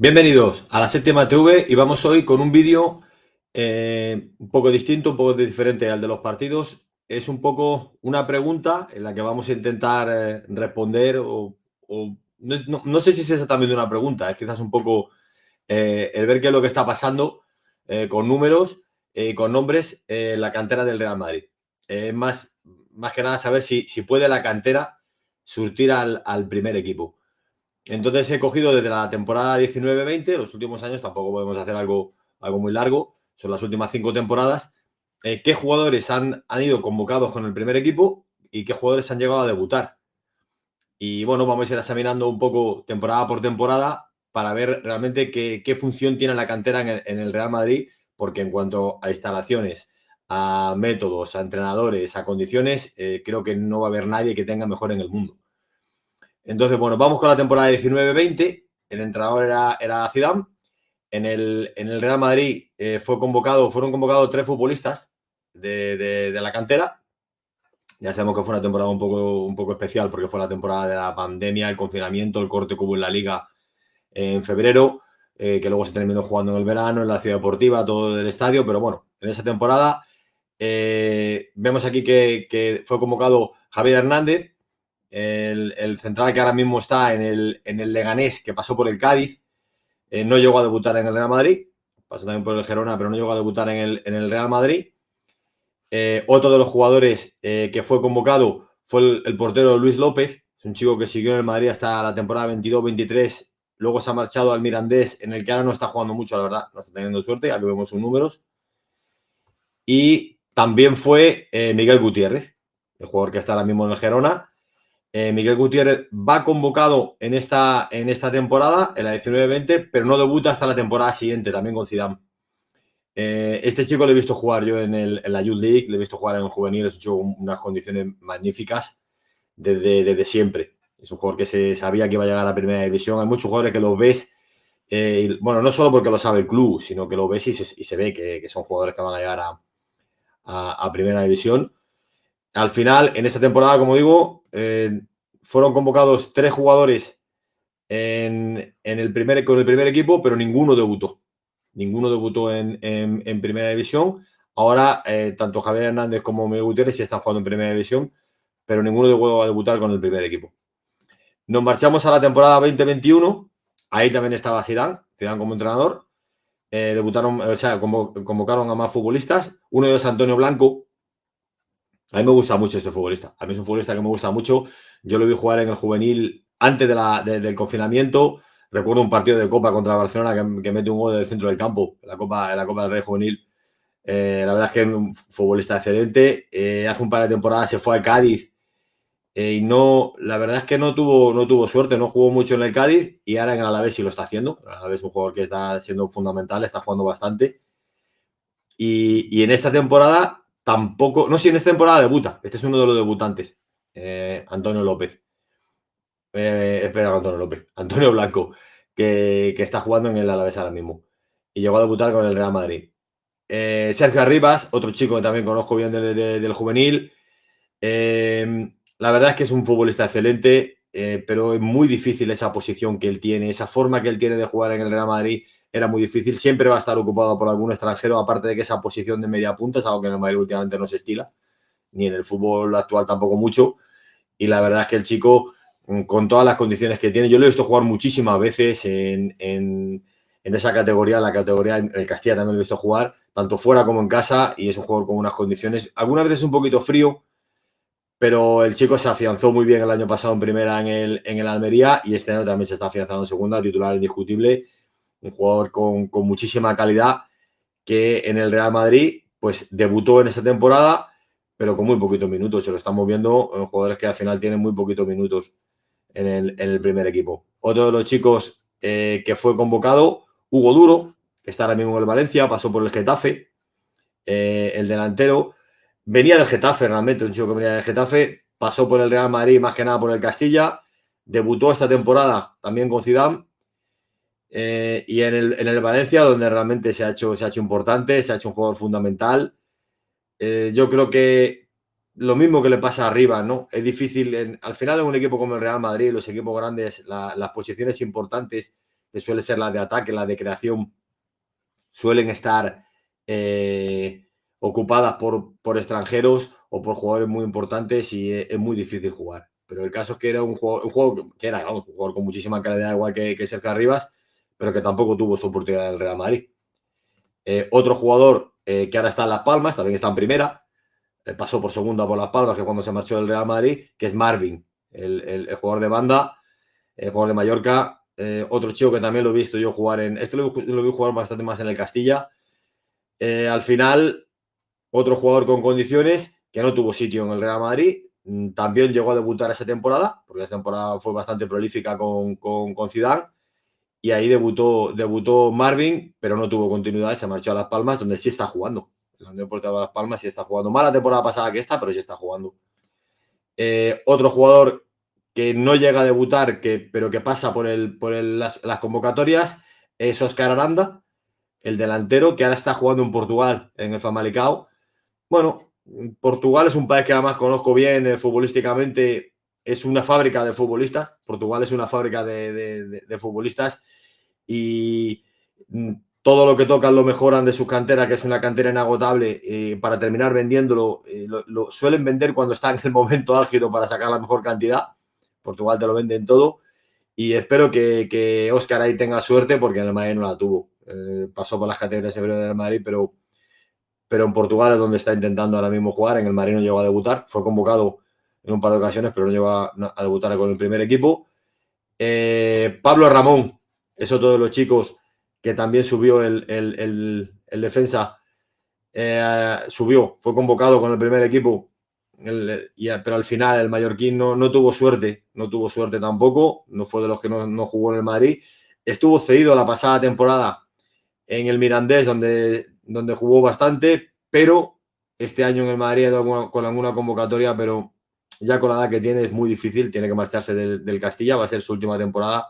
Bienvenidos a la Séptima TV y vamos hoy con un vídeo un poco distinto, un poco diferente al de los partidos. Es un poco una pregunta en la que vamos a intentar responder no sé si es exactamente una pregunta, es quizás un poco el ver qué es lo que está pasando con números y con nombres en la cantera del Real Madrid. Más que nada saber si puede la cantera surtir al primer equipo. Entonces he cogido desde la temporada 19-20, los últimos años tampoco podemos hacer algo muy largo, son las últimas 5 temporadas, qué jugadores han ido convocados con el primer equipo y qué jugadores han llegado a debutar. Y bueno, vamos a ir examinando un poco temporada por temporada para ver realmente qué función tiene la cantera en el Real Madrid, porque en cuanto a instalaciones, a métodos, a entrenadores, a condiciones, creo que no va a haber nadie que tenga mejor en el mundo. Entonces, bueno, vamos con la temporada 19-20. El entrenador era Zidane. En el Real Madrid fueron convocados 3 futbolistas de la cantera. Ya sabemos que fue una temporada un poco especial porque fue la temporada de la pandemia, el confinamiento, el corte que hubo en la liga en febrero, que luego se terminó jugando en el verano, en la ciudad deportiva, todo del estadio. Pero bueno, en esa temporada vemos aquí que fue convocado Javier Hernández, el central que ahora mismo está en el Leganés, que pasó por el Cádiz. No llegó a debutar en el Real Madrid, pasó también por el Girona, pero no llegó a debutar en el Real Madrid. Otro de los jugadores que fue convocado fue el portero Luis López, es un chico que siguió en el Madrid hasta la temporada 22-23, luego se ha marchado al Mirandés, en el que ahora no está jugando mucho, la verdad, no está teniendo suerte, aquí vemos sus números. Y también fue Miguel Gutiérrez, el jugador que está ahora mismo en el Girona. Miguel Gutiérrez va convocado en esta temporada, en la 19-20, pero no debuta hasta la temporada siguiente, también con Zidane. Este chico lo he visto jugar yo en la Youth League, le he visto jugar en el juvenil, es un chico con unas condiciones magníficas desde siempre. Es un jugador que se sabía que iba a llegar a la primera división. Hay muchos jugadores que los ves, bueno, no solo porque lo sabe el club, sino que lo ves y se ve que son jugadores que van a llegar a primera división. Al final, en esta temporada, como digo, fueron convocados 3 jugadores con el primer equipo, pero ninguno debutó. Ninguno debutó en primera división. Ahora, tanto Javier Hernández como Miguel Gutiérrez sí están jugando en primera división, pero ninguno llegó a debutar con el primer equipo. Nos marchamos a la temporada 2021. Ahí también estaba Zidane como entrenador. Convocaron a más futbolistas. Uno de ellos, Antonio Blanco. A mí me gusta mucho este futbolista. A mí es un futbolista que me gusta mucho. Yo lo vi jugar en el juvenil antes del confinamiento. Recuerdo un partido de Copa contra Barcelona que mete un gol del centro del campo, en la Copa del Rey Juvenil. La verdad es que es un futbolista excelente. Hace un par de temporadas se fue al Cádiz y la verdad es que no tuvo suerte, no jugó mucho en el Cádiz y ahora en el Alavés sí lo está haciendo. El Alavés es un jugador que está siendo fundamental, está jugando bastante. Y en esta temporada tampoco, no, sí, en esta temporada debuta. Este es uno de los debutantes, Antonio López. Espera, Antonio López, Antonio Blanco, que está jugando en el Alavés ahora mismo. Y llegó a debutar con el Real Madrid. Sergio Arribas, otro chico que también conozco bien del juvenil. La verdad es que es un futbolista excelente, pero es muy difícil esa posición que él tiene, esa forma que él tiene de jugar en el Real Madrid era muy difícil. Siempre va a estar ocupado por algún extranjero, aparte de que esa posición de media punta es algo que en el Madrid últimamente no se estila, ni en el fútbol actual tampoco mucho. Y la verdad es que el chico, con todas las condiciones que tiene, yo lo he visto jugar muchísimas veces en esa categoría, la categoría en el Castilla también lo he visto jugar, tanto fuera como en casa, y es un jugador con unas condiciones, algunas veces un poquito frío, pero el chico se afianzó muy bien el año pasado en primera en el Almería y este año también se está afianzando en segunda, titular indiscutible, un jugador con muchísima calidad que en el Real Madrid pues debutó en esta temporada, pero con muy poquitos minutos. Se lo estamos viendo en jugadores que al final tienen muy poquitos minutos en el primer equipo. Otro de los chicos que fue convocado, Hugo Duro, que está ahora mismo en el Valencia, pasó por el Getafe, el delantero. Venía del Getafe realmente, un chico que venía del Getafe, pasó por el Real Madrid, más que nada por el Castilla, debutó esta temporada también con Zidane, y en el Valencia, donde realmente se ha hecho importante, se ha hecho un jugador fundamental. Yo creo que lo mismo que le pasa arriba, ¿no? Es difícil, al final en un equipo como el Real Madrid, los equipos grandes, las posiciones importantes que suele ser la de ataque, la de creación, suelen estar ocupadas por extranjeros o por jugadores muy importantes y es muy difícil jugar. Pero el caso es que era un juego que era, vamos, un jugador con muchísima calidad, igual que Sergio Arribas, pero que tampoco tuvo su oportunidad en el Real Madrid. Otro jugador que ahora está en Las Palmas, también está en primera, pasó por segunda por Las Palmas, que cuando se marchó del Real Madrid, que es Marvin, el jugador de banda, el jugador de Mallorca. Otro chico que también lo he visto yo jugar lo vi jugar bastante más en el Castilla. Al final, otro jugador con condiciones que no tuvo sitio en el Real Madrid, también llegó a debutar esa temporada, porque esa temporada fue bastante prolífica con Zidane, y ahí debutó Marvin, pero no tuvo continuidad, se marchó a Las Palmas, donde sí está jugando. En la Unión Deportiva de Las Palmas sí está jugando. Más la temporada pasada que esta, pero sí está jugando. Otro jugador que no llega a debutar, pero que pasa por las convocatorias, es Óscar Aranda, el delantero, que ahora está jugando en Portugal, en el Famalicão. Bueno, Portugal es un país que además conozco bien futbolísticamente, es una fábrica de futbolistas. Portugal es una fábrica de futbolistas y todo lo que tocan lo mejoran de su cantera, que es una cantera inagotable, para terminar vendiéndolo. Lo suelen vender cuando está en el momento álgido para sacar la mejor cantidad. Portugal te lo vende en todo. Y espero que Óscar ahí tenga suerte, porque en el Madrid no la tuvo. Pasó por las categorías inferiores del Madrid, pero en Portugal es donde está intentando ahora mismo jugar. En el Madrid no llegó a debutar. Fue convocado en un par de ocasiones, pero no llegó a debutar con el primer equipo. Pablo Ramón es otro de los chicos que también subió el defensa. Fue convocado con el primer equipo, pero al final el mallorquín no tuvo suerte. No tuvo suerte tampoco. No fue de los que no jugó en el Madrid. Estuvo cedido la pasada temporada en el Mirandés, donde jugó bastante, pero este año en el Madrid ha dado con alguna convocatoria, pero ya con la edad que tiene es muy difícil. Tiene que marcharse del Castilla, va a ser su última temporada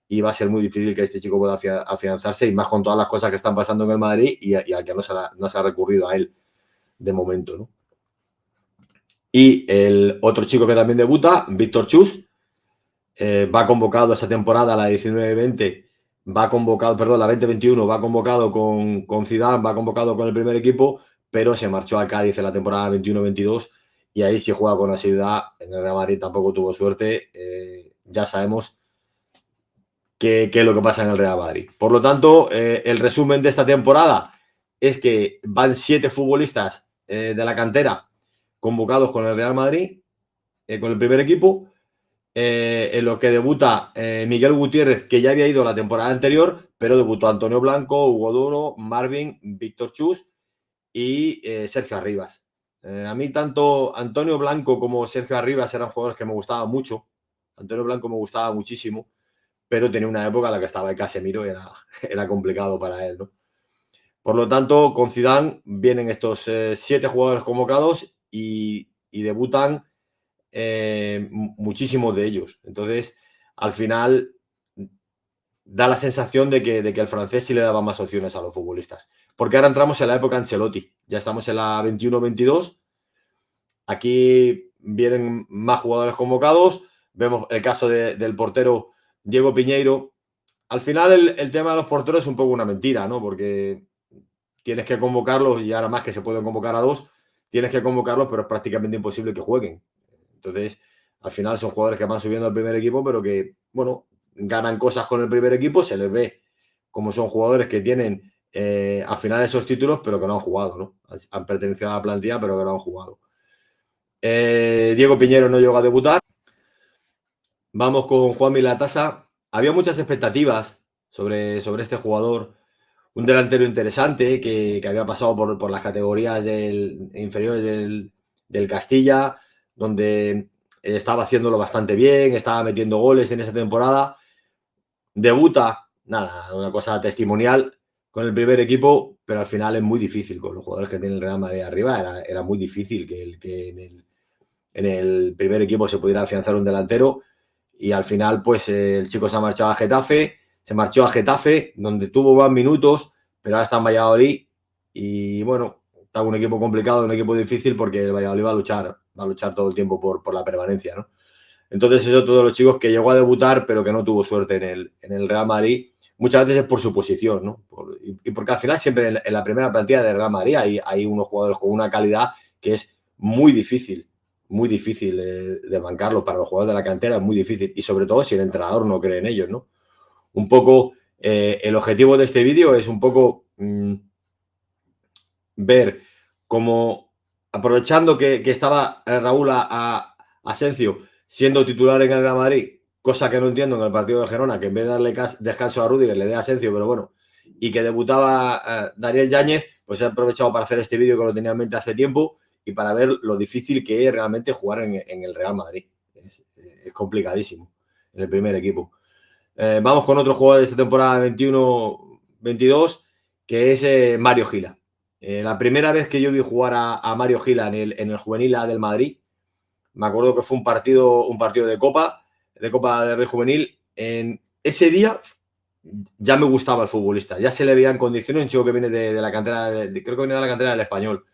y va a ser muy difícil que este chico pueda afianzarse, y más con todas las cosas que están pasando en el Madrid y al que no se ha recurrido a él de momento, ¿no? Y el otro chico que también debuta, Víctor Chus, va convocado esa temporada, la 19-20, va convocado, perdón, la 20-21, va convocado con Zidane, va convocado con el primer equipo, pero se marchó al Cádiz en la temporada 21-22 y ahí sí juega con asiduidad. En el Real Madrid tampoco tuvo suerte. Ya sabemos qué es lo que pasa en el Real Madrid. Por lo tanto, el resumen de esta temporada es que van 7 futbolistas de la cantera convocados con el Real Madrid, con el primer equipo. En lo que debuta Miguel Gutiérrez, que ya había ido la temporada anterior, pero debutó Antonio Blanco, Hugo Duro, Marvin, Víctor Chus y Sergio Arribas. A mí tanto Antonio Blanco como Sergio Arribas eran jugadores que me gustaban mucho. Antonio Blanco me gustaba muchísimo, pero tenía una época en la que estaba el Casemiro y era complicado para él, ¿no? Por lo tanto, con Zidane vienen estos 7 jugadores convocados y debutan muchísimos de ellos. Entonces, al final, da la sensación de que el francés sí le daba más opciones a los futbolistas. Porque ahora entramos en la época Ancelotti. Ya estamos en la 21-22. Aquí vienen más jugadores convocados. Vemos el caso del portero Diego Piñeiro. Al final, el tema de los porteros es un poco una mentira, ¿no? Porque tienes que convocarlos, y ahora más que se pueden convocar a 2, tienes que convocarlos, pero es prácticamente imposible que jueguen. Entonces, al final son jugadores que van subiendo al primer equipo, pero que, bueno, ganan cosas con el primer equipo, se les ve como son jugadores que tienen al final esos títulos, pero que no han jugado, ¿no? Han pertenecido a la plantilla, pero que no han jugado. Diego Piñero no llegó a debutar. Vamos con Juan Milatasa. Había muchas expectativas sobre este jugador. Un delantero interesante que había pasado por las categorías inferiores del Castilla, donde estaba haciéndolo bastante bien, estaba metiendo goles en esa temporada. Debuta, nada, una cosa testimonial con el primer equipo, pero al final es muy difícil con los jugadores que tiene el Real Madrid arriba. Era muy difícil que en el primer equipo se pudiera afianzar un delantero, y al final pues el chico se ha marchado a Getafe. Se marchó a Getafe, donde tuvo más minutos, pero ahora está en Valladolid y, bueno, está un equipo complicado, un equipo difícil, porque el Valladolid va a luchar todo el tiempo por la permanencia, ¿no? Entonces es otro de los chicos que llegó a debutar, pero que no tuvo suerte en el Real Madrid muchas veces es por su posición, ¿no? Y porque al final siempre en la primera plantilla de Real Madrid hay unos jugadores con una calidad que es muy difícil de bancarlo para los jugadores de la cantera, es muy difícil. Y sobre todo si el entrenador no cree en ellos, ¿no? Un poco, el objetivo de este vídeo es un poco ver cómo, aprovechando que estaba Raúl Asencio siendo titular en el Real Madrid, cosa que no entiendo en el partido de Gerona, que en vez de darle descanso a Rudiger le dé a Asencio, pero bueno, y que debutaba Daniel Yáñez, pues he aprovechado para hacer este vídeo que lo tenía en mente hace tiempo y para ver lo difícil que es realmente jugar en el Real Madrid. Es complicadísimo en el primer equipo. Vamos con otro jugador de esta temporada 21-22, que es Mario Gila. La primera vez que yo vi jugar a Mario Gila en el Juvenil A del Madrid, me acuerdo que fue un partido de Copa del Rey Juvenil. En ese día ya me gustaba el futbolista, ya se le veía en condiciones, un chico que viene de la cantera, creo que viene de la cantera del Español.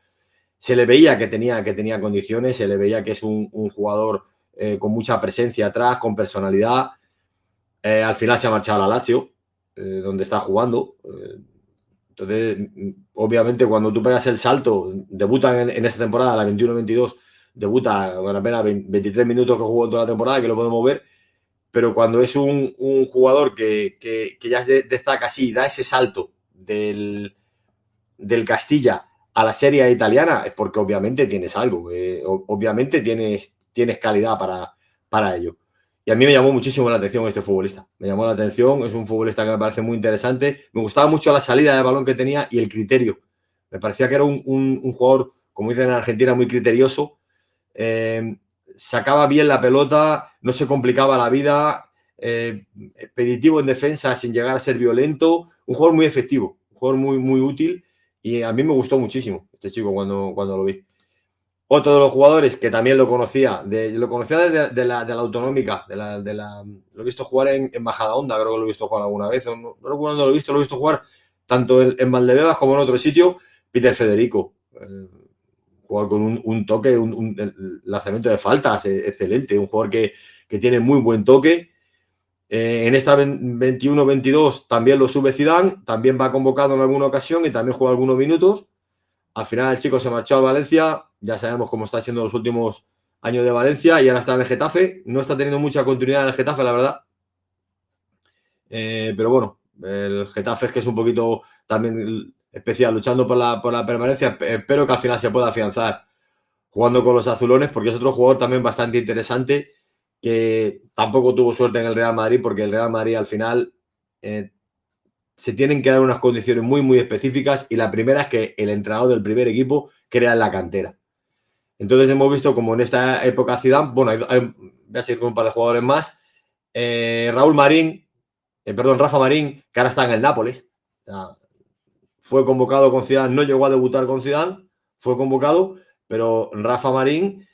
Se le veía que tenía condiciones, se le veía que es un jugador con mucha presencia atrás, con personalidad. Al final se ha marchado a la Lazio, donde está jugando. Entonces, obviamente, cuando tú pegas el salto, debuta en esta temporada, la 21-22, debuta con apenas 23 minutos que jugó toda la temporada, que lo podemos ver, pero cuando es un jugador que ya destaca así, da ese salto del Castilla a la Serie italiana, es porque obviamente tienes algo, obviamente tienes calidad para ello. Y a mí me llamó muchísimo la atención este futbolista. Me llamó la atención, es un futbolista que me parece muy interesante. Me gustaba mucho la salida de balón que tenía y el criterio. Me parecía que era un jugador, como dicen en Argentina, muy criterioso. Sacaba bien la pelota, no se complicaba la vida, expeditivo en defensa sin llegar a ser violento. Un jugador muy efectivo, un jugador muy útil. Y a mí me gustó muchísimo este chico cuando lo vi. Otro de los jugadores que también lo conocía, de la autonómica, lo he visto jugar en Majadahonda, creo que lo he visto jugar alguna vez, no recuerdo dónde lo he visto jugar tanto en Valdebebas como en otro sitio. Peter Federico, jugador con un toque, el lanzamiento de faltas excelente, un jugador que tiene muy buen toque. En esta 21-22 también lo sube Zidane, también va convocado en alguna ocasión y también juega algunos minutos. Al final el chico se marchó a Valencia, ya sabemos cómo está siendo los últimos años de Valencia y ahora está en el Getafe. No está teniendo mucha continuidad en el Getafe, la verdad. Pero bueno, el Getafe es que es un poquito también especial, luchando por la permanencia. Espero que al final se pueda afianzar jugando con los azulones, porque es otro jugador también bastante interesante que tampoco tuvo suerte en el Real Madrid, porque el Real Madrid al final se tienen que dar unas condiciones muy específicas y la primera es que el entrenador del primer equipo crea en la cantera. Entonces hemos visto como en esta época Zidane, bueno, voy a seguir con un par de jugadores más, Rafa Marín, que ahora está en el Nápoles. O sea, fue convocado con Zidane, no llegó a debutar con Zidane, fue convocado, pero Rafa Marín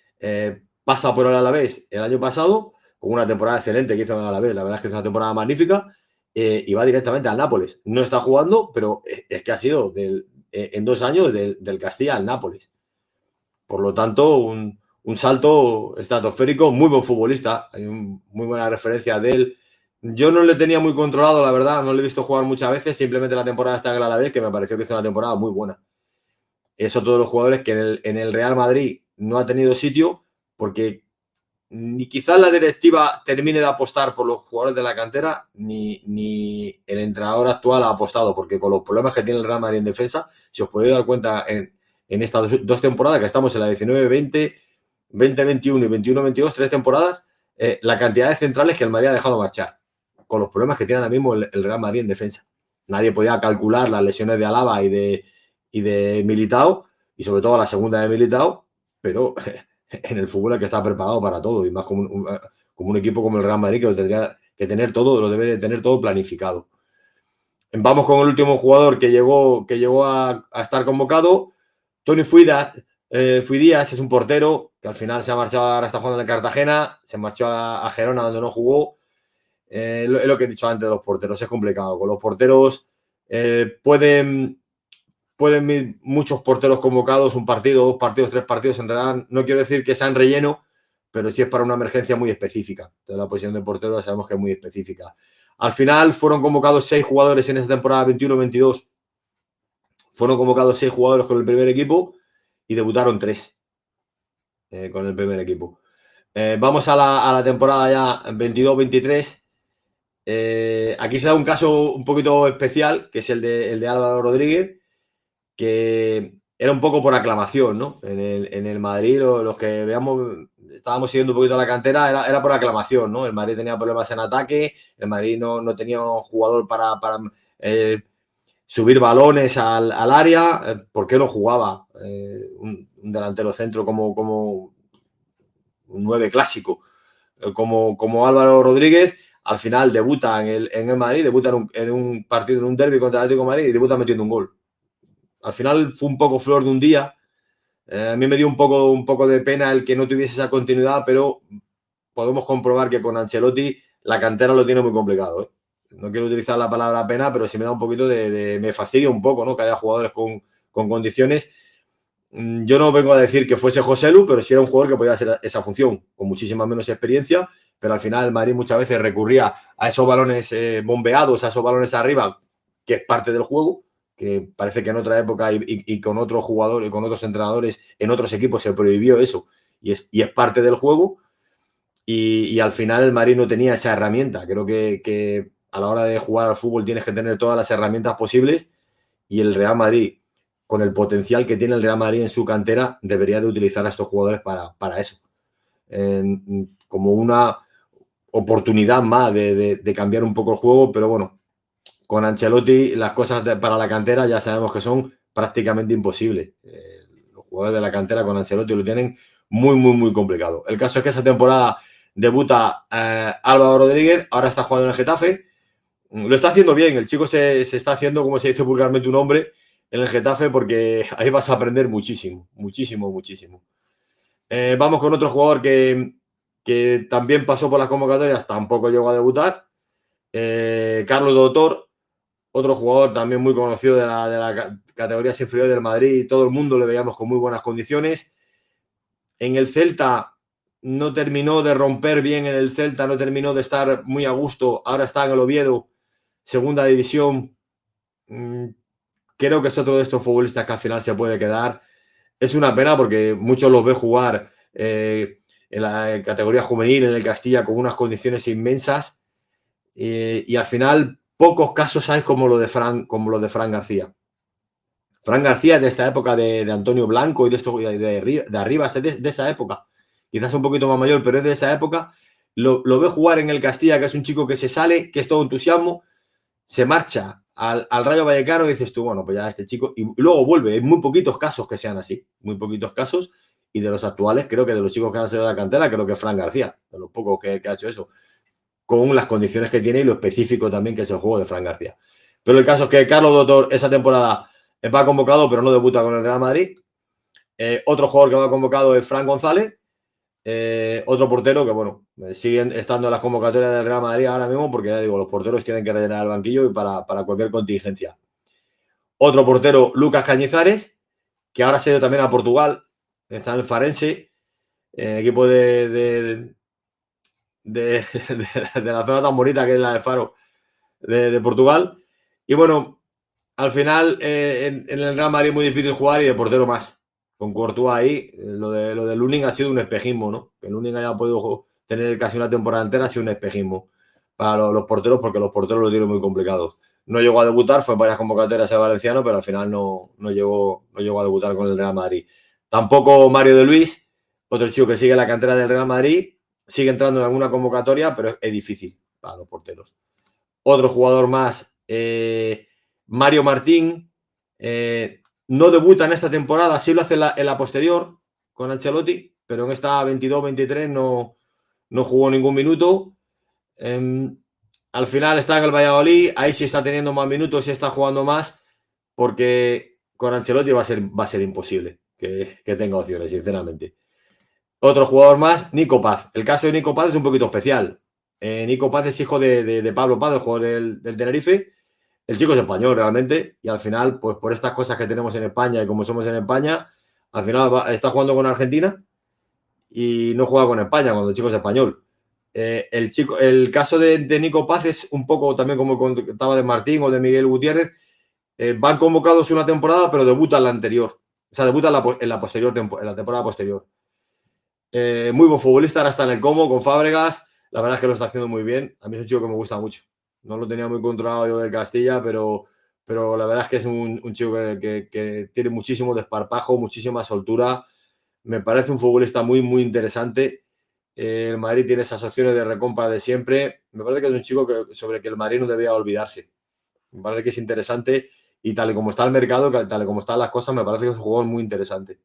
pasa por el Alavés el año pasado, con una temporada excelente que hizo en el Alavés, la verdad es que es una temporada magnífica, y va directamente al Nápoles. No está jugando, pero es que ha sido en 2 años del Castilla al Nápoles. Por lo tanto, un salto estratosférico, muy buen futbolista, hay muy buena referencia de él. Yo no le tenía muy controlado, la verdad, no le he visto jugar muchas veces, simplemente la temporada está en el Alavés, que me pareció que hizo una temporada muy buena. Es otro de los jugadores que en el Real Madrid no ha tenido sitio, porque ni quizás la directiva termine de apostar por los jugadores de la cantera, ni el entrenador actual ha apostado, porque con los problemas que tiene el Real Madrid en defensa, si os podéis dar cuenta en estas 2 temporadas, que estamos en la 19-20, 20-21 y 21-22, 3 temporadas, la cantidad de centrales que el Madrid ha dejado marchar, con los problemas que tiene ahora mismo el Real Madrid en defensa. Nadie podía calcular las lesiones de Alaba y de Militao, y sobre todo la segunda de Militao, pero en el fútbol hay que estar preparado para todo, y más como un equipo como el Real Madrid, que lo tendría que tener todo, lo debe de tener todo planificado. Vamos con el último jugador que llegó a estar convocado, Tony Fuidías. Es un portero que al final se ha marchado, ahora está jugando en Cartagena, se marchó a Gerona donde no jugó. Es lo que he dicho antes de los porteros, es complicado. Con los porteros pueden ir muchos porteros convocados, un partido, 2 partidos, 3 partidos, en realidad no quiero decir que sean relleno, pero sí es para una emergencia muy específica. Entonces la posición de portero sabemos que es muy específica. Al final fueron convocados 6 jugadores en esa temporada 21-22. Fueron convocados 6 jugadores con el primer equipo y debutaron 3 con el primer equipo. Vamos a la temporada ya 22-23. Aquí se da un caso un poquito especial, que es el de Álvaro Rodríguez, que era un poco por aclamación, ¿no? En el Madrid, los que veamos, estábamos siguiendo un poquito la cantera, era por aclamación, ¿no? El Madrid tenía problemas en ataque, el Madrid no tenía un jugador para subir balones al área. ¿Por qué no jugaba un delantero centro como un 9 clásico como Álvaro Rodríguez? Al final debuta en el Madrid, debuta en un partido, en un derbi contra el Atlético de Madrid y debuta metiendo un gol. Al final fue un poco flor de un día. A mí me dio un poco de pena el que no tuviese esa continuidad, pero podemos comprobar que con Ancelotti la cantera lo tiene muy complicado, ¿eh? No quiero utilizar la palabra pena, pero sí me da un poquito me fastidia un poco, ¿no? Que haya jugadores con condiciones. Yo no vengo a decir que fuese Joselu, pero sí era un jugador que podía hacer esa función, con muchísima menos experiencia, pero al final el Madrid muchas veces recurría a esos balones bombeados, a esos balones arriba, que es parte del juego, que parece que en otra época y con otros jugadores, con otros entrenadores, en otros equipos se prohibió eso, y es parte del juego, y al final el Madrid no tenía esa herramienta. Creo que a la hora de jugar al fútbol tienes que tener todas las herramientas posibles, y el Real Madrid, con el potencial que tiene el Real Madrid en su cantera, debería de utilizar a estos jugadores para eso. Como una oportunidad más de cambiar un poco el juego, pero bueno, con Ancelotti las cosas para la cantera ya sabemos que son prácticamente imposibles. Los jugadores de la cantera con Ancelotti lo tienen muy, muy, muy complicado. El caso es que esa temporada debuta Álvaro Rodríguez, ahora está jugando en el Getafe. Lo está haciendo bien, el chico se está haciendo, como se dice vulgarmente, un hombre en el Getafe, porque ahí vas a aprender muchísimo, muchísimo, muchísimo. Vamos con otro jugador que también pasó por las convocatorias, tampoco llegó a debutar. Carlos Doctor, otro jugador también muy conocido de la categorías inferiores del Madrid, todo el mundo le veíamos con muy buenas condiciones. En el Celta no terminó de romper bien, en el Celta no terminó de estar muy a gusto, ahora está en el Oviedo, segunda división. Creo que es otro de estos futbolistas que al final se puede quedar. Es una pena porque muchos los ve jugar en la categoría juvenil en el Castilla con unas condiciones inmensas, y al final pocos casos hay como lo de Fran García. Fran García es de esta época de Antonio Blanco y de Arribas, es de esa época. Quizás un poquito más mayor, pero es de esa época. Lo ve jugar en el Castilla, que es un chico que se sale, que es todo entusiasmo, se marcha al Rayo Vallecano y dices tú, bueno, pues ya este chico, y luego vuelve. Hay muy poquitos casos que sean así, muy poquitos casos, y de los actuales, creo que de los chicos que han salido de la cantera, creo que Fran García, de los pocos que ha hecho eso, con las condiciones que tiene y lo específico también que es el juego de Fran García. Pero el caso es que Carlos Doctor esa temporada va convocado, pero no debuta con el Real Madrid. Otro jugador que va convocado es Fran González, otro portero que, bueno, siguen estando en las convocatorias del Real Madrid ahora mismo, porque ya digo, los porteros tienen que rellenar el banquillo y para cualquier contingencia. Otro portero, Lucas Cañizares, que ahora se ha ido también a Portugal, está en el Farense, equipo de la zona tan bonita que es la de Faro, de Portugal. Y bueno, al final en el Real Madrid es muy difícil jugar, y de portero más. Con Courtois ahí, lo de Lunin ha sido un espejismo, ¿no? Que Lunin haya podido tener casi una temporada entera ha sido un espejismo para los porteros, porque los porteros lo tienen muy complicados. No llegó a debutar, fue en varias convocatorias el valenciano, pero al final no llegó a debutar con el Real Madrid. Tampoco Mario de Luis, otro chico que sigue en la cantera del Real Madrid, sigue entrando en alguna convocatoria, pero es difícil para los porteros. Otro jugador más, Mario Martín, no debuta en esta temporada, sí lo hace en la posterior con Ancelotti, pero en esta 22-23 no jugó ningún minuto. Al final está en el Valladolid, ahí sí está teniendo más minutos, sí está jugando más, porque con Ancelotti va a ser imposible que tenga opciones, sinceramente. Otro jugador más, Nico Paz. El caso de Nico Paz es un poquito especial. Nico Paz es hijo de Pablo Paz, el jugador del Tenerife. El chico es español realmente, y al final, pues por estas cosas que tenemos en España y como somos en España, al final está jugando con Argentina y no juega con España cuando el chico es español. El caso de Nico Paz es un poco también como contaba de Martín o de Miguel Gutiérrez. Van convocados una temporada, pero debutan la anterior. O sea, debutan en la temporada posterior. Muy buen futbolista, ahora está en el Como con Fábregas. La verdad es que lo está haciendo muy bien. A mí es un chico que me gusta mucho. No lo tenía muy controlado yo del Castilla, pero la verdad es que es un chico que tiene muchísimo desparpajo, muchísima soltura. Me parece un futbolista muy, muy interesante. El Madrid tiene esas opciones de recompra de siempre. Me parece que es un chico sobre que el Madrid no debía olvidarse. Me parece que es interesante y tal y como está el mercado, tal y como están las cosas, me parece que es un jugador muy interesante.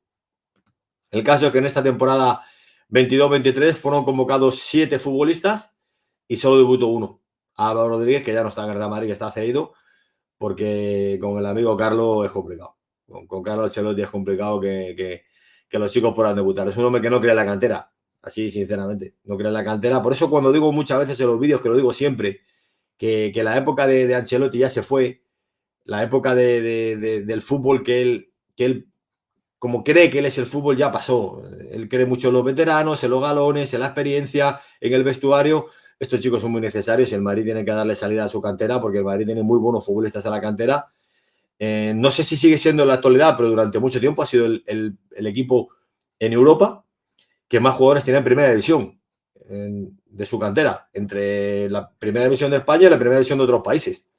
El caso es que en esta temporada 22-23 fueron convocados 7 futbolistas y solo debutó uno. Álvaro Rodríguez, que ya no está en el Real Madrid, que está cedido, porque con el amigo Carlos es complicado. Con Carlos Ancelotti es complicado que los chicos puedan debutar. Es un hombre que no cree en la cantera, así sinceramente, no cree en la cantera. Por eso cuando digo muchas veces en los vídeos, que lo digo siempre, que la época de Ancelotti ya se fue, la época del fútbol que él como cree que él es el fútbol, ya pasó. Él cree mucho en los veteranos, en los galones, en la experiencia, en el vestuario. Estos chicos son muy necesarios y el Madrid tiene que darle salida a su cantera porque el Madrid tiene muy buenos futbolistas en la cantera. No sé si sigue siendo en la actualidad, pero durante mucho tiempo ha sido el equipo en Europa que más jugadores tiene en primera división de su cantera, entre la primera división de España y la primera división de otros países.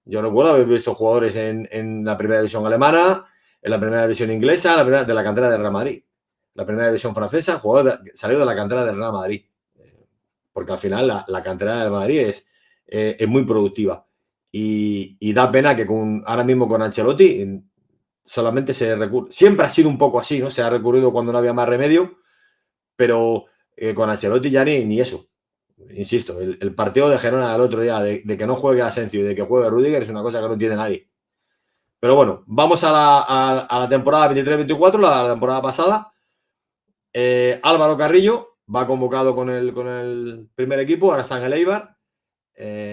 Yo recuerdo haber visto jugadores en la primera división alemana, en la primera división inglesa, de la cantera del Real Madrid. La primera división francesa, jugador salió de la cantera del Real Madrid. Porque al final la cantera del Madrid es muy productiva. Y da pena que ahora mismo con Ancelotti solamente se recurre. Siempre ha sido un poco así, ¿no? Se ha recurrido cuando no había más remedio, pero con Ancelotti ya ni eso. Insisto, el partido de Girona del otro día, de que no juegue Asensio y de que juegue Rüdiger, es una cosa que no entiende nadie. Pero bueno, vamos a la temporada 23-24, la temporada pasada. Álvaro Carrillo va convocado con el primer equipo, ahora está en el Eibar.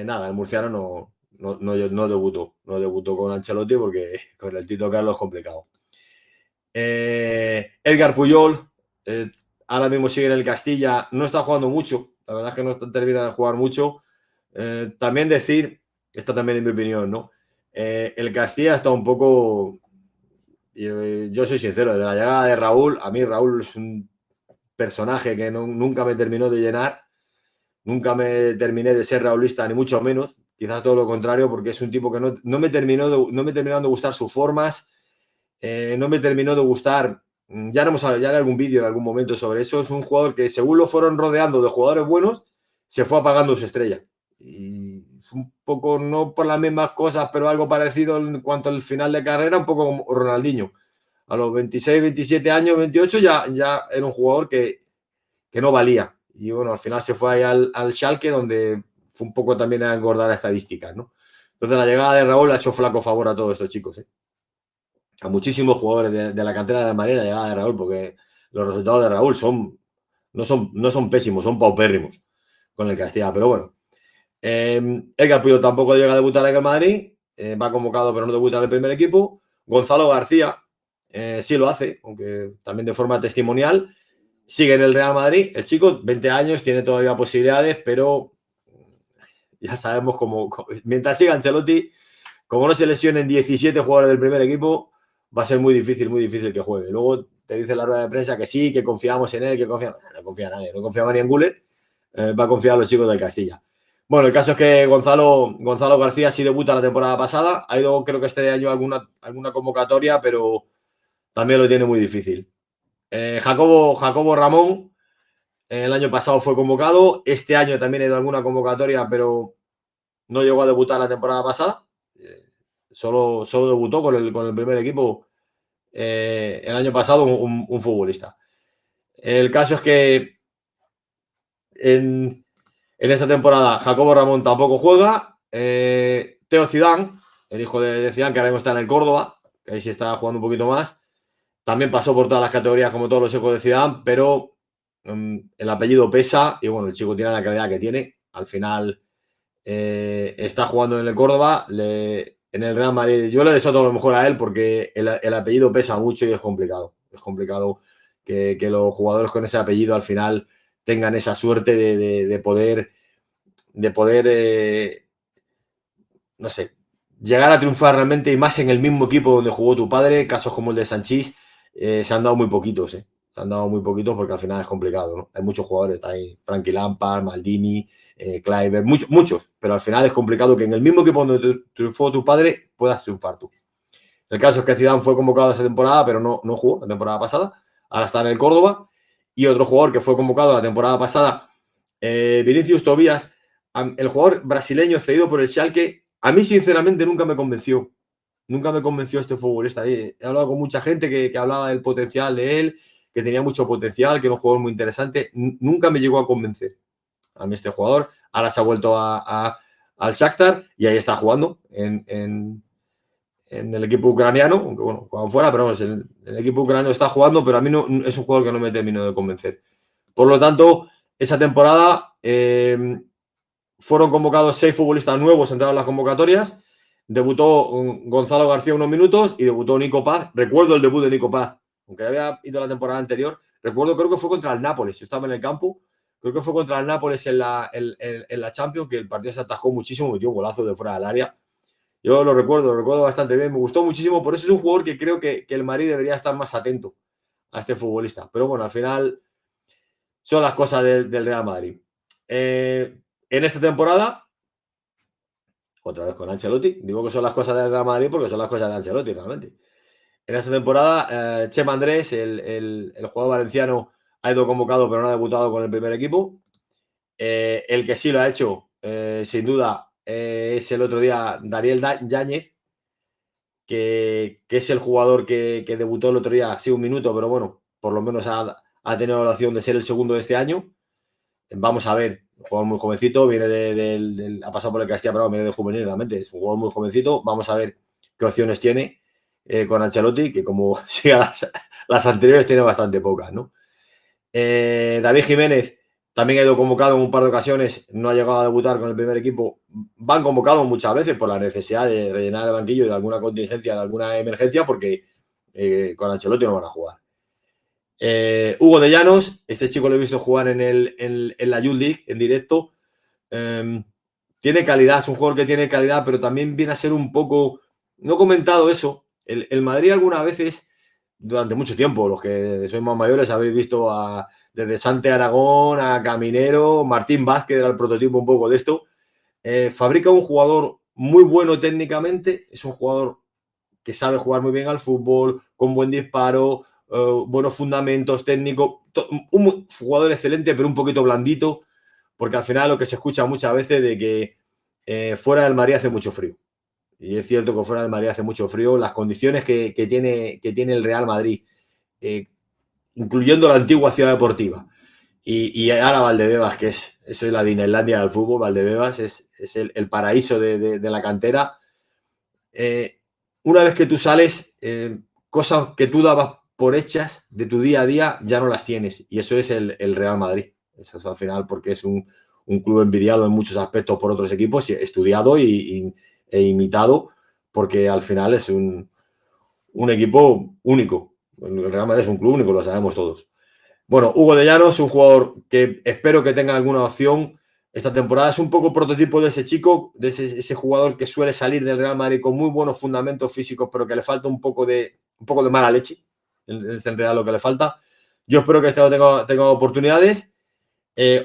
Nada, el murciano no debutó con Ancelotti porque con el Tito Carlos es complicado. Edgar Puyol, ahora mismo sigue en el Castilla, no está jugando mucho, la verdad es que no termina de jugar mucho. También decir, esta también es mi opinión, ¿no? El Castilla está un poco, yo soy sincero, desde la llegada de Raúl, a mí Raúl es un personaje que nunca me terminó de llenar, nunca me terminé de ser raulista, ni mucho menos, quizás todo lo contrario, porque es un tipo que no me terminaron de gustar sus formas, no me terminó de gustar. Ya no hemos hablado, ya de algún vídeo en algún momento sobre eso. Es un jugador que, según lo fueron rodeando de jugadores buenos, se fue apagando su estrella. Y fue un poco, no por las mismas cosas, pero algo parecido en cuanto al final de carrera, un poco como Ronaldinho. A los 26, 27 años, 28, ya era un jugador que no valía. Y bueno, al final se fue ahí al Schalke, donde fue un poco también a engordar estadísticas, ¿no? Entonces la llegada de Raúl ha hecho flaco favor a todos estos chicos, ¿eh? A muchísimos jugadores de la cantera de Madrid la llegada de Raúl, porque los resultados de Raúl no son pésimos, son paupérrimos con el Castilla. Pero bueno, Edgar Puyol tampoco llega a debutar en el Madrid, va convocado pero no debuta en el primer equipo. Gonzalo García sí lo hace, aunque también de forma testimonial. Sigue en el Real Madrid, el chico, 20 años, tiene todavía posibilidades, pero ya sabemos mientras siga Ancelotti, como no se lesionen 17 jugadores del primer equipo, va a ser muy difícil que juegue. Luego te dice la rueda de prensa que sí, que confiamos en él, que confiamos. No confía nadie, no confía ni en Guller, va a confiar los chicos del Castilla. Bueno, el caso es que Gonzalo García sí debuta la temporada pasada, ha ido creo que este año alguna convocatoria, pero también lo tiene muy difícil. Jacobo Ramón, el año pasado fue convocado, este año también ha ido alguna convocatoria, pero no llegó a debutar la temporada pasada. Solo debutó con el primer equipo el año pasado un futbolista. El caso es que en esta temporada Jacobo Ramón tampoco juega. Teo Zidane, el hijo de Zidane, que ahora mismo está en el Córdoba, que ahí sí está jugando un poquito más, también pasó por todas las categorías como todos los hijos de Zidane, pero el apellido pesa y bueno, el chico tiene la calidad que tiene. Al final está jugando en el Córdoba, en el Real Madrid. Yo le deseo todo lo mejor a él porque el apellido pesa mucho y es complicado. Es complicado que los jugadores con ese apellido al final tengan esa suerte de poder, no sé, llegar a triunfar realmente, y más en el mismo equipo donde jugó tu padre. Casos como el de Sanchís se han dado muy poquitos, se han dado muy poquitos, porque al final es complicado, ¿no? Hay muchos jugadores, está ahí Frankie Lampard, Maldini, Kluivert, muchos, pero al final es complicado que en el mismo equipo donde triunfó tu padre puedas triunfar tú. El caso es que Zidane fue convocado esa temporada, pero no jugó la temporada pasada. Ahora está en el Córdoba. Y otro jugador que fue convocado la temporada pasada, Vinicius Tobías, el jugador brasileño cedido por el Schalke, a mí sinceramente nunca me convenció. Nunca me convenció este futbolista. He hablado con mucha gente que hablaba del potencial de él, que tenía mucho potencial, que era un jugador muy interesante. Nunca me llegó a convencer a mí este jugador. Ahora se ha vuelto al Shakhtar y ahí está jugando en el equipo ucraniano, aunque bueno, juegan fuera, pero bueno, el equipo ucraniano está jugando, pero a mí no es un jugador que no me terminó de convencer. Por lo tanto, esa temporada fueron convocados 6 futbolistas nuevos, entraron las convocatorias. Debutó Gonzalo García unos minutos y debutó Nico Paz. Recuerdo el debut de Nico Paz, aunque había ido la temporada anterior. Recuerdo, creo que fue contra el Nápoles. Yo estaba en el campo. Creo que fue contra el Nápoles en la Champions, que el partido se atajó muchísimo, metió un golazo de fuera del área. Yo lo recuerdo bastante bien, me gustó muchísimo. Por eso es un jugador que creo que el Madrid debería estar más atento a este futbolista. Pero bueno, al final son las cosas del Real Madrid. En esta temporada, otra vez con Ancelotti, digo que son las cosas del Real Madrid porque son las cosas de Ancelotti realmente. En esta temporada, Chema Andrés, el jugador valenciano, ha ido convocado pero no ha debutado con el primer equipo. El que sí lo ha hecho, sin duda, es el otro día Daniel Yáñez, que es el jugador que debutó el otro día. Ha sido un minuto, pero bueno, por lo menos ha tenido la opción de ser el segundo de este año. Vamos a ver, un jugador muy jovencito, viene ha pasado por el Castilla, pero viene de juvenil realmente, es un jugador muy jovencito. Vamos a ver qué opciones tiene con Ancelotti, que como siga las anteriores tiene bastante pocas, ¿no? David Jiménez también ha ido convocado en un par de ocasiones, no ha llegado a debutar con el primer equipo. Van convocados muchas veces por la necesidad de rellenar el banquillo de alguna contingencia, de alguna emergencia, porque con Ancelotti no van a jugar. Hugo de Llanos, este chico lo he visto jugar en la Youth League en directo. Tiene calidad, es un jugador que tiene calidad, pero también viene a ser un poco, no he comentado eso, el Madrid algunas veces, durante mucho tiempo, los que sois más mayores habéis visto desde Sante Aragón a Caminero, Martín Vázquez era el prototipo un poco de esto. Fabrica un jugador muy bueno técnicamente, es un jugador que sabe jugar muy bien al fútbol, con buen disparo, buenos fundamentos técnicos, un jugador excelente, pero un poquito blandito, porque al final lo que se escucha muchas veces de que fuera del Madrid hace mucho frío. Y es cierto que fuera del Madrid hace mucho frío. Las condiciones que tiene el Real Madrid, incluyendo la antigua ciudad deportiva, y ahora Valdebebas, que es la Disneylandia del fútbol. Valdebebas es el paraíso de la cantera. Una vez que tú sales, cosas que tú dabas por hechas de tu día a día ya no las tienes, y eso es el Real Madrid. Eso es al final porque es un club envidiado en muchos aspectos por otros equipos, estudiado e imitado, porque al final es un equipo único. El Real Madrid es un club único, lo sabemos todos. Bueno, Hugo de Llanos es un jugador que espero que tenga alguna opción esta temporada. Es un poco prototipo de ese chico, de ese jugador que suele salir del Real Madrid con muy buenos fundamentos físicos, pero que le falta un poco de mala leche. Es en realidad lo que le falta. Yo espero que este año tenga oportunidades.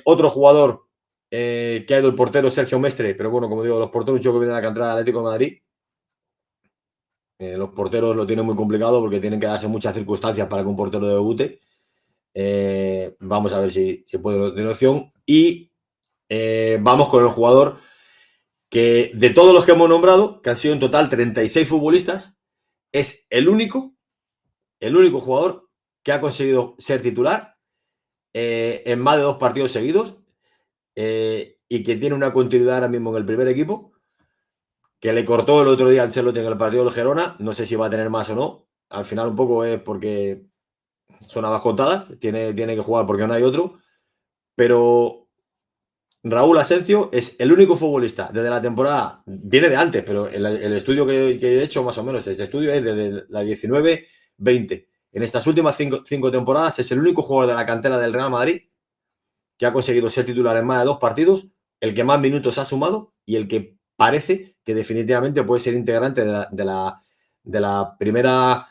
Otro jugador que ha ido el portero, Sergio Mestre, pero bueno, como digo, los porteros, un chico que viene de la cantera del Atlético de Madrid. Los porteros lo tienen muy complicado porque tienen que darse muchas circunstancias para que un portero debute. Vamos a ver si puede tener opción. Y vamos con el jugador que, de todos los que hemos nombrado, que han sido en total 36 futbolistas, es el único jugador que ha conseguido ser titular en más de 2 partidos seguidos, y que tiene una continuidad ahora mismo en el primer equipo, que le cortó el otro día Ancelotti en el partido del Girona. No sé si va a tener más o no. Al final un poco es porque son habas contadas, tiene que jugar porque no hay otro. Pero Raúl Asencio es el único futbolista desde la temporada, viene de antes, pero el estudio que he hecho más o menos, este estudio es desde la 19-20. En estas últimas 5 temporadas es el único jugador de la cantera del Real Madrid que ha conseguido ser titular en más de 2 partidos, el que más minutos ha sumado y el que parece que definitivamente puede ser integrante de la primera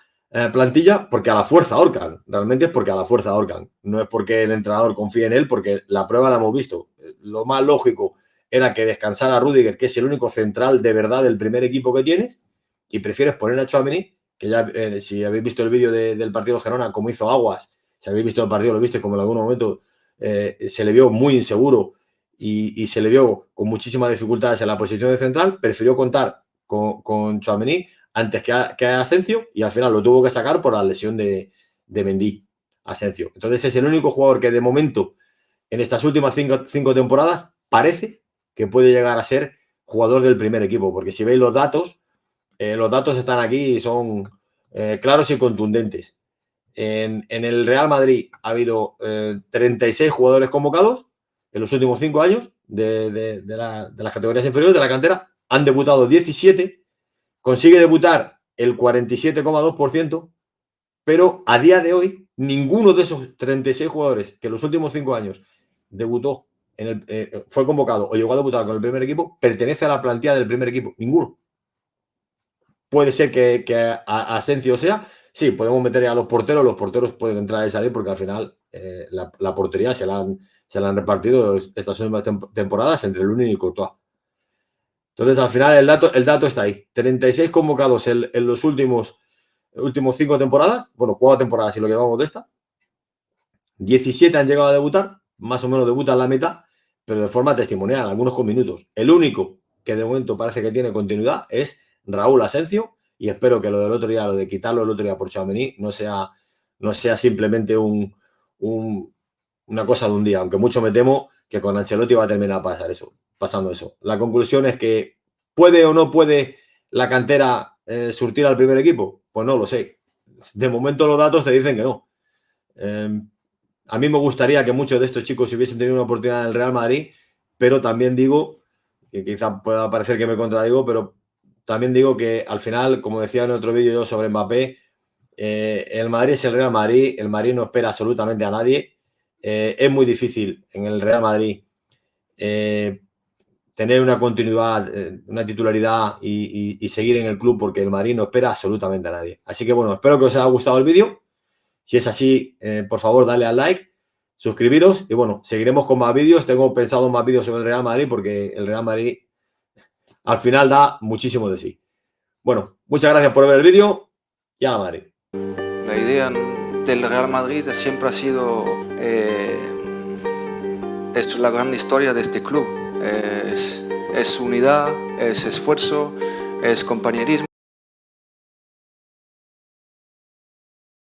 plantilla, porque a la fuerza ahorcan. Realmente es porque a la fuerza ahorcan. No es porque el entrenador confíe en él, porque la prueba la hemos visto. Lo más lógico era que descansara a Rüdiger, que es el único central de verdad del primer equipo que tienes, y prefieres poner a Tchouaméni, que ya, si habéis visto el vídeo del partido de Girona, cómo hizo aguas, si habéis visto el partido, lo viste como en algún momento se le vio muy inseguro y se le vio con muchísimas dificultades en la posición de central, prefirió contar con Tchouaméni antes que a Asensio, y al final lo tuvo que sacar por la lesión de Mendy, Asensio. Entonces es el único jugador que de momento, en estas últimas cinco temporadas, parece que puede llegar a ser jugador del primer equipo, porque si veis los datos están aquí y son claros y contundentes. En el Real Madrid ha habido 36 jugadores convocados en los últimos 5 años de las categorías inferiores, de la cantera. Han debutado 17, consigue debutar el 47,2%, pero a día de hoy ninguno de esos 36 jugadores que en los últimos 5 años debutó, fue convocado o llegó a debutar con el primer equipo, pertenece a la plantilla del primer equipo. Ninguno. Puede ser que Asensio sea. Sí, podemos meter a los porteros pueden entrar y salir porque al final la portería se la han repartido estas últimas temporadas entre Lunin y Courtois. Entonces, al final el dato está ahí. 36 convocados en los últimos 5 temporadas, bueno, 4 temporadas si lo llevamos de esta. 17 han llegado a debutar, más o menos debutan la mitad, pero de forma testimonial, algunos con minutos. El único que de momento parece que tiene continuidad es Raúl Asensio, y espero que lo del otro día, lo de quitarlo el otro día por Tchouaméni, no sea simplemente una cosa de un día, aunque mucho me temo que con Ancelotti va a terminar pasando eso. La conclusión es que ¿puede o no puede la cantera surtir al primer equipo? Pues no lo sé. De momento los datos te dicen que no. A mí me gustaría que muchos de estos chicos hubiesen tenido una oportunidad en el Real Madrid, pero también digo, que quizá pueda parecer que me contradigo, pero también digo que al final, como decía en otro vídeo yo sobre Mbappé, el Madrid es el Real Madrid, el Madrid no espera absolutamente a nadie. Es muy difícil en el Real Madrid tener una continuidad, una titularidad y seguir en el club, porque el Madrid no espera absolutamente a nadie. Así que bueno, espero que os haya gustado el vídeo. Si es así, por favor, dale al like, suscribiros y bueno, seguiremos con más vídeos. Tengo pensado más vídeos sobre el Real Madrid porque el Real Madrid al final da muchísimo de sí. Bueno, muchas gracias por ver el vídeo y a la Madrid. La idea del Real Madrid siempre ha sido es la gran historia de este club. Es unidad, es esfuerzo, es compañerismo.